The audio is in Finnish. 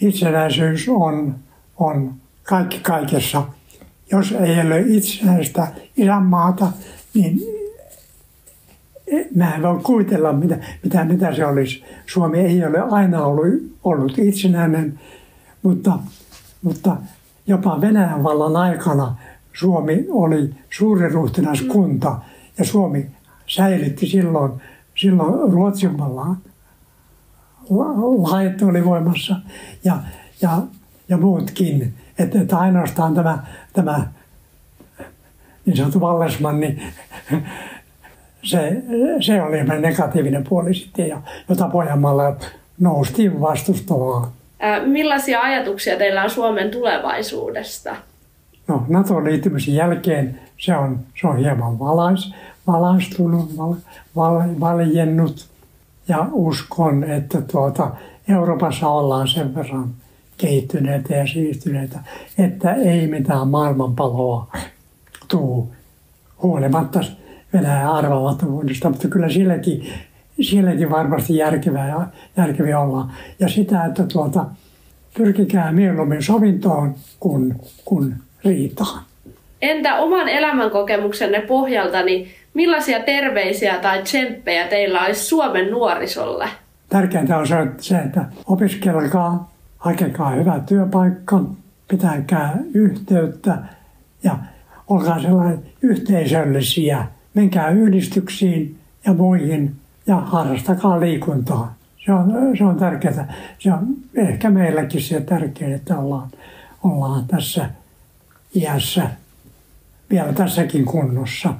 itsenäisyys on kaikki kaikessa. Jos ei ole itsenäistä isänmaata, niin mä en voi kuvitella, mitä se olisi. Suomi ei ole aina ollut itsenäinen, mutta jopa Venäjän vallan aikana Suomi oli suuriruhtinaskunta ja Suomi säilytti silloin Ruotsin vallan. Lait oli voimassa ja muutkin. Että ainoastaan tämä niin sanottu Vallesmann, niin se oli negatiivinen puoli sitten, jota Pohjanmaalla noustiin vastustamaan. Millaisia ajatuksia teillä on Suomen tulevaisuudesta? No, NATO-liittymisen jälkeen se on hieman valaistunut, valjennut ja uskon, että Euroopassa ollaan sen verran kehittyneitä ja sivistyneitä, että ei mitään maailmanpaloa tule huolimatta Venäjän arvaamattomuudesta, mutta kyllä sielläkin varmasti järkeviä ollaan. Ja sitä, että pyrkikää mieluummin sovintoon kuin riitaan. Entä oman elämänkokemuksenne pohjalta, niin millaisia terveisiä tai tsemppejä teillä olisi Suomen nuorisolle? Tärkeintä on se, että opiskelkaa, hakekaa hyvä työpaikka, pitäkää yhteyttä ja olkaa sellainen yhteisöllisiä. Menkää yhdistyksiin ja muihin ja harrastakaa liikuntaa. Se on tärkeää. Se on ehkä meilläkin se tärkeää, että ollaan tässä iässä vielä tässäkin kunnossa.